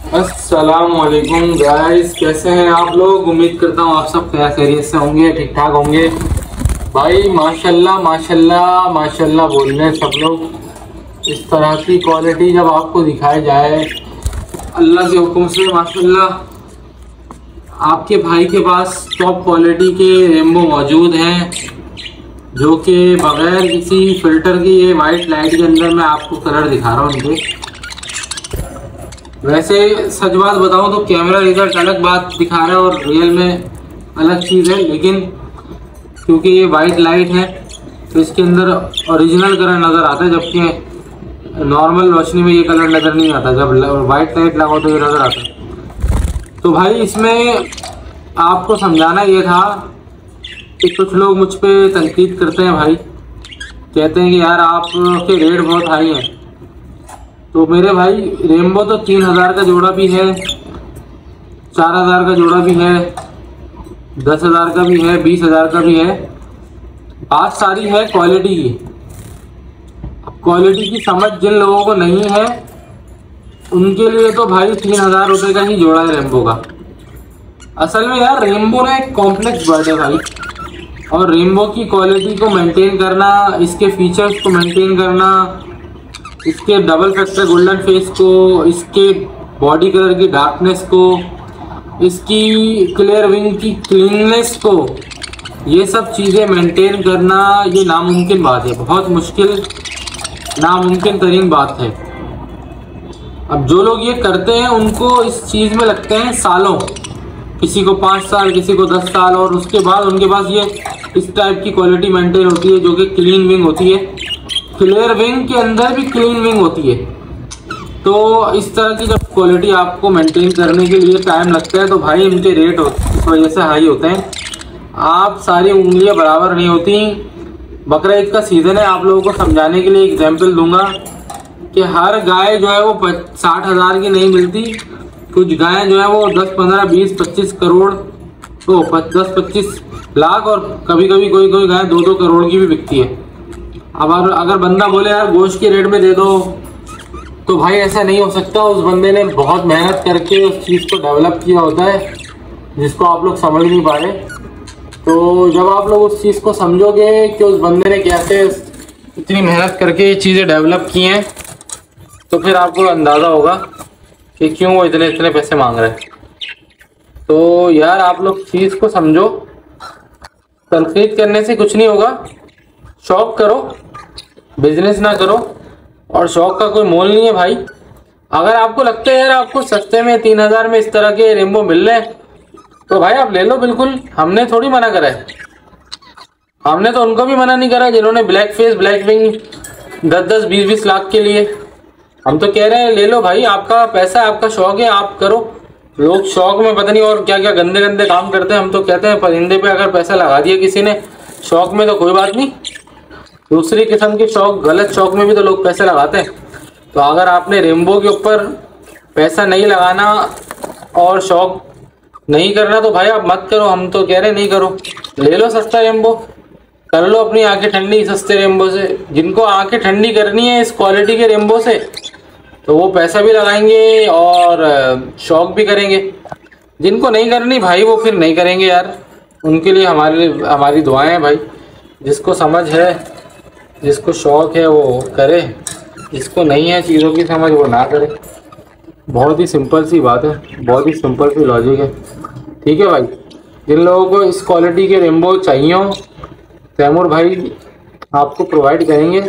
अस्सलामुअलैकुम गाइस, कैसे हैं आप लोग। उम्मीद करता हूँ आप सब खैरियत से होंगे, ठीक ठाक होंगे। भाई माशाल्लाह माशाल्लाह माशाल्लाह बोल रहे हैं सब लोग। इस तरह की क्वालिटी जब आपको दिखाई जाए अल्लाह के हुक्म से, माशाल्लाह आपके भाई के पास टॉप क्वालिटी के रेम्बो मौजूद हैं, जो कि बगैर किसी फिल्टर की ये वाइट लाइट के अंदर मैं आपको कलर दिखा रहा हूँ इनके। वैसे सच बात बताऊं तो कैमरा रिजल्ट अलग बात दिखा रहा है और रियल में अलग चीज़ है, लेकिन क्योंकि ये वाइट लाइट है तो इसके अंदर ओरिजिनल कलर नज़र आता है, जबकि नॉर्मल रोशनी में ये कलर नज़र नहीं आता। जब वाइट लाइट लगाओ तो ये नज़र आता है। तो भाई इसमें आपको समझाना ये था कि कुछ लोग मुझ पर तनकीद करते हैं भाई, कहते हैं कि यार आपके रेट बहुत हाई हैं। तो मेरे भाई रेम्बो तो 3000 का जोड़ा भी है, 4000 का जोड़ा भी है, 10,000 का भी है, 20,000 का भी है। बात सारी है क्वालिटी की। क्वालिटी की समझ जिन लोगों को नहीं है उनके लिए तो भाई 3000 रुपये का ही जोड़ा है रेम्बो का। असल में यार रेम्बो ना एक कॉम्प्लेक्स बर्ड है भाई, और रेम्बो की क्वालिटी को मेंटेन करना, इसके फीचर्स को मेंटेन करना, इसके डबल फैक्टर गोल्डन फेस को, इसके बॉडी कलर की डार्कनेस को, इसकी क्लियर विंग की क्लीननेस को, ये सब चीज़ें मेंटेन करना ये नामुमकिन बात है, बहुत मुश्किल नामुमकिन तरीन बात है। अब जो लोग ये करते हैं उनको इस चीज़ में लगते हैं सालों, किसी को 5 साल, किसी को 10 साल, और उसके बाद उनके पास ये इस टाइप की क्वालिटी मेंटेन होती है जो कि क्लीन विंग होती है। क्लियर विंग के अंदर भी क्लीन विंग होती है। तो इस तरह की जब क्वालिटी आपको मेंटेन करने के लिए टाइम लगता है तो भाई इनके रेट इस वजह से हाई होते हैं। आप सारी उंगलियां बराबर नहीं होती। बकरा ईद का सीज़न है, आप लोगों को समझाने के लिए एग्जाम्पल दूंगा कि हर गाय जो है वो 60,000 की नहीं मिलती। कुछ गायें जो है वो 10, 15, 20, 25 करोड़, तो 10-25 लाख, और कभी कभी कोई गाय 2-2 करोड़ की भी बिकती है। अब अगर बंदा बोले यार गोश्त के रेट में दे दो, तो भाई ऐसा नहीं हो सकता। उस बंदे ने बहुत मेहनत करके उस चीज़ को डेवलप किया होता है, जिसको आप लोग समझ नहीं पा रहे। तो जब आप लोग उस चीज़ को समझोगे कि उस बंदे ने कैसे इतनी मेहनत करके ये चीज़ें डेवलप की हैं, तो फिर आपको अंदाज़ा होगा कि क्यों वो इतने पैसे मांग रहे हैं। तो यार आप लोग चीज़ को समझो, तनकीद करने से कुछ नहीं होगा। शौक करो, बिजनेस ना करो, और शौक का कोई मोल नहीं है भाई। अगर आपको लगता है यार आपको सस्ते में 3000 में इस तरह के रेम्बो मिल रहे हैं तो भाई आप ले लो, बिल्कुल। हमने थोड़ी मना करा है, हमने तो उनको भी मना नहीं करा जिन्होंने black face black wing 10-10, 20-20 lakh के लिए। हम तो कह रहे हैं ले लो भाई, आपका पैसा, आपका शौक है, आप करो। लोग शौक में पता नहीं और क्या क्या गंदे गंदे काम करते हैं। हम तो कहते हैं परिंदे पे अगर पैसा लगा दिया किसी ने शौक में तो कोई बात नहीं, दूसरी किस्म के शौक, गलत शौक में भी तो लोग पैसे लगाते हैं। तो अगर आपने रेम्बो के ऊपर पैसा नहीं लगाना और शौक नहीं करना तो भाई आप मत करो। हम तो कह रहे नहीं करो, ले लो सस्ता रेम्बो, कर लो अपनी आंखें ठंडी सस्ते रेम्बो से। जिनको आंखें ठंडी करनी है इस क्वालिटी के रेम्बो से तो वो पैसा भी लगाएंगे और शौक भी करेंगे। जिनको नहीं करनी भाई वो फिर नहीं करेंगे यार, उनके लिए हमारी दुआएं हैं भाई। जिसको समझ है, जिसको शौक है वो करे, जिसको नहीं है चीज़ों की समझ वो ना करे। बहुत ही सिंपल सी बात है, बहुत ही सिंपल सी लॉजिक है, ठीक है भाई। जिन लोगों को इस क्वालिटी के रेम्बो चाहिए हो, तैमूर भाई आपको प्रोवाइड करेंगे।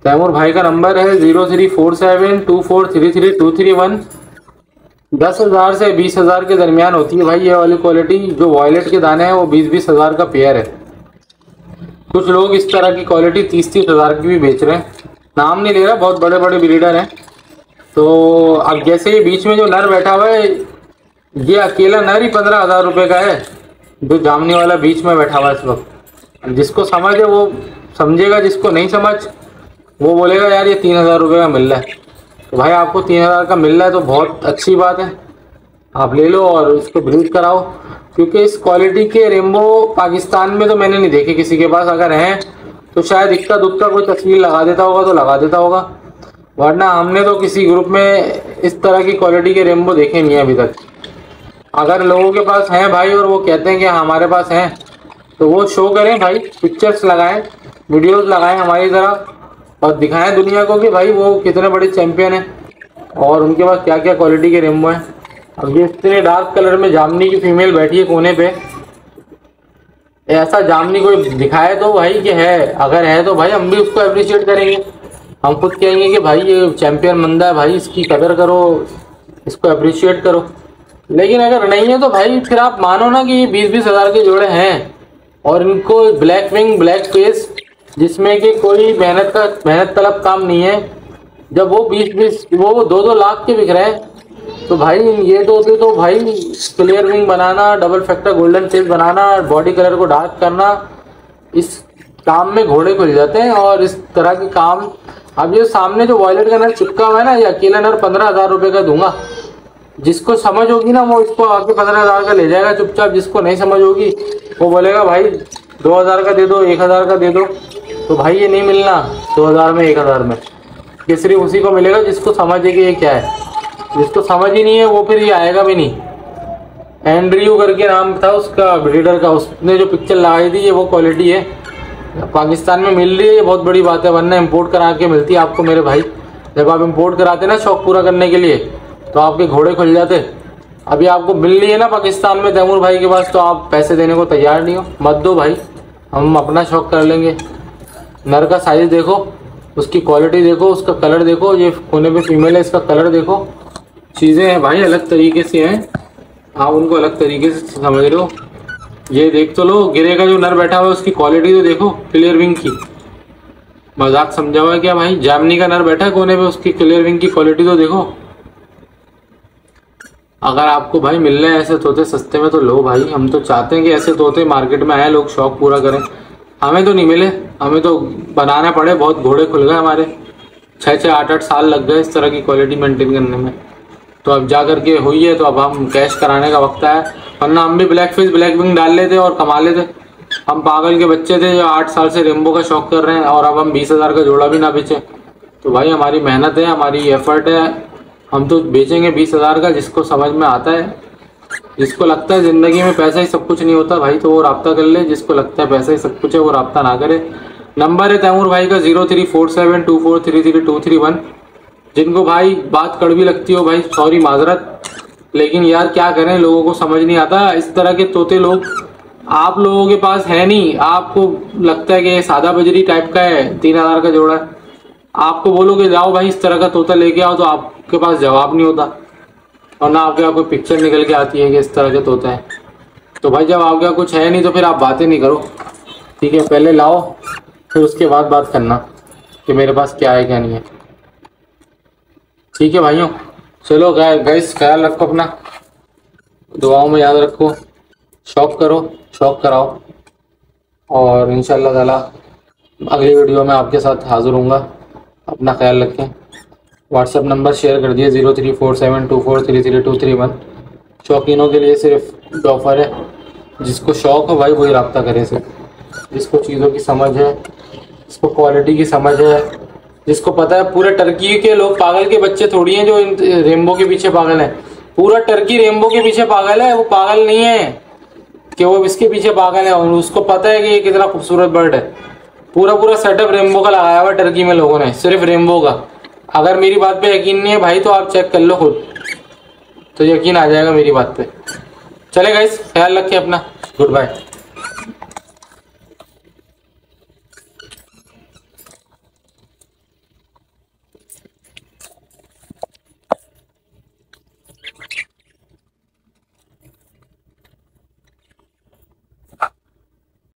तैमूर भाई का नंबर है 034724333231। 10,000 से 20,000 के दरमियान होती है भाई ये वाली क्वालिटी। जो वॉयलेट के दाने हैं वो 20-20 हज़ार का पेयर है। कुछ लोग इस तरह की क्वालिटी 30-30 हज़ार की भी बेच रहे हैं, नाम नहीं ले रहा, बहुत बड़े बड़े ब्रीडर हैं। तो अब जैसे ये बीच में जो नर बैठा हुआ है, ये अकेला नर ही 15,000 रुपये का है, जो जामनी वाला बीच में बैठा हुआ है इस वक्त। जिसको समझ है वो समझेगा, जिसको नहीं समझ वो बोलेगा यार ये 3,000 रुपये का मिल रहा है। तो भाई आपको 3,000 का मिल रहा है तो बहुत अच्छी बात है, आप ले लो और इसको ब्रीड कराओ। क्योंकि इस क्वालिटी के रेम्बो पाकिस्तान में तो मैंने नहीं देखे किसी के पास, अगर हैं तो शायद इक्का दुक्का कोई तस्वीर लगा देता होगा तो लगा देता होगा, वरना हमने तो किसी ग्रुप में इस तरह की क्वालिटी के रेम्बो देखे नहीं है अभी तक। अगर लोगों के पास हैं भाई और वो कहते हैं कि हमारे पास हैं, तो वो शो करें भाई, पिक्चर्स लगाएं, वीडियोस लगाएं हमारी तरह, और दिखाएं दुनिया को कि भाई वो कितने बड़े चैंपियन हैं और उनके पास क्या क्या क्वालिटी के रेम्बो हैं। अब ये इतने डार्क कलर में जामनी की फीमेल बैठी है कोने पे, ऐसा जामनी कोई दिखाए तो भाई कि है, अगर है तो भाई हम भी उसको अप्रिशिएट करेंगे। हम खुद कहेंगे कि भाई ये चैंपियन बंदा है भाई, इसकी कदर करो, इसको अप्रिशिएट करो। लेकिन अगर नहीं है तो भाई फिर आप मानो ना कि ये 20-20 हज़ार के जोड़े हैं और इनको ब्लैक विंग ब्लैक फेस जिसमें कि कोई मेहनत तलब काम नहीं है, जब वो 20-20 वो 2-2 लाख के बिक रहे हैं, तो भाई ये तोते तो भाई क्लियर विंग बनाना, डबल फैक्टर गोल्डन फेस बनाना, बॉडी कलर को डार्क करना, इस काम में घोड़े खुल जाते हैं। और इस तरह के काम, अब ये सामने जो वॉयलेट का नर चिपका हुआ है ना, ये अकेला नर 15,000 रुपये का दूंगा। जिसको समझ होगी ना वो इसको आके 15,000 का ले जाएगा चुपचाप। जिसको नहीं समझ होगी वो बोलेगा भाई 2,000 का दे दो, 1,000 का दे दो। तो भाई ये नहीं मिलना 2,000 में 1,000 में, ये सिर्फ उसी को मिलेगा जिसको समझ है कि ये क्या है। जिसको समझ ही नहीं है वो फिर ये आएगा भी नहीं। एंड्रयू करके नाम था उसका ब्रीडर का, उसने जो पिक्चर लगाई थी, ये वो क्वालिटी है। पाकिस्तान में मिल रही है, ये बहुत बड़ी बात है, वरना इम्पोर्ट करा के मिलती है आपको मेरे भाई। जब आप इम्पोर्ट कराते ना शौक पूरा करने के लिए, तो आपके घोड़े खुल जाते। अभी आपको मिल रही है ना पाकिस्तान में तैमूर भाई के पास, तो आप पैसे देने को तैयार नहीं हो, मत दो भाई, हम अपना शौक कर लेंगे। नर का साइज देखो, उसकी क्वालिटी देखो, उसका कलर देखो, ये कोने पे फीमेल है, इसका कलर देखो, चीज़ें हैं भाई अलग तरीके से हैं, आप उनको अलग तरीके से समझ रहे हो। ये देख तो लो, गिरे का जो नर बैठा हुआ है उसकी क्वालिटी तो देखो, क्लियर विंग की, मजाक समझा हुआ है क्या भाई? जामनी का नर बैठा है कोने पे, उसकी क्लियर विंग की क्वालिटी तो देखो। अगर आपको भाई मिल रहे हैं ऐसे तोते सस्ते में तो लो भाई। हम तो चाहते हैं कि ऐसे तोते मार्केट में आए, लोग शौक पूरा करें। हमें तो नहीं मिले, हमें तो बनाना पड़े, बहुत घोड़े खुल गए हमारे, 6-6 8-8 साल लग गए इस तरह की क्वालिटी मेंटेन करने में। तो अब जा करके हुई है, तो अब हम कैश कराने का वक्त आया। वरना हम भी ब्लैक फेस ब्लैक विंग डाल लेते और कमा लेते। हम पागल के बच्चे थे जो 8 साल से रेम्बो का शौक कर रहे हैं, और अब हम 20,000 का जोड़ा भी ना बेचें। तो भाई हमारी मेहनत है, हमारी एफर्ट है, हम तो बेचेंगे 20,000 का। जिसको समझ में आता है, जिसको लगता है ज़िंदगी में पैसा ही सब कुछ नहीं होता भाई, तो वो राब्ता कर ले। जिसको लगता है पैसा ही सब कुछ है, वो राब्ता ना करे। नंबर है तैमूर भाई का 0347243331। जिनको भाई बात कड़वी लगती हो भाई, सॉरी माजरत, लेकिन यार क्या करें, लोगों को समझ नहीं आता। इस तरह के तोते लोग आप लोगों के पास है नहीं, आपको लगता है कि ये सादा बजरी टाइप का है, 3,000 का जोड़ा है। आपको बोलो कि जाओ भाई इस तरह का तोता लेके आओ, तो आपके पास जवाब नहीं होता, और ना आपके कोई पिक्चर निकल के आती है कि इस तरह के तोते हैं। तो भाई जब आपके कुछ है नहीं तो फिर आप बातें नहीं करो, ठीक है? पहले लाओ, फिर उसके बाद बात करना कि मेरे पास क्या है क्या नहीं है, ठीक है भाइयों? चलो गाइस, ख्याल रखो अपना, दुआओं में याद रखो, शौक करो, शौक कराओ, और इंशाल्लाह ताला अगली वीडियो में आपके साथ हाजिर होऊंगा। अपना ख्याल रखें। व्हाट्सएप नंबर शेयर कर दिए 0347243331। शौकीनों के लिए सिर्फ ऑफर है, जिसको शौक हो भाई वही रब्ता करे। सिर्फ जिसको चीज़ों की समझ है, जिसको क्वालिटी की समझ है, जिसको पता है। पूरे टर्की के लोग पागल के बच्चे थोड़ी हैं जो रेम्बो के पीछे पागल है। पूरा टर्की रेम्बो के पीछे पागल है, वो पागल नहीं है कि वो इसके पीछे पागल है, और उसको पता है कि ये कितना खूबसूरत बर्ड है। पूरा सेटअप रेम्बो का लगाया हुआ टर्की में लोगों ने, सिर्फ रेम्बो का। अगर मेरी बात पे यकीन नहीं है भाई तो आप चेक कर लो खुद, तो यकीन आ जाएगा मेरी बात पे। चले गाइस, ख्याल रखें अपना, गुड बाय।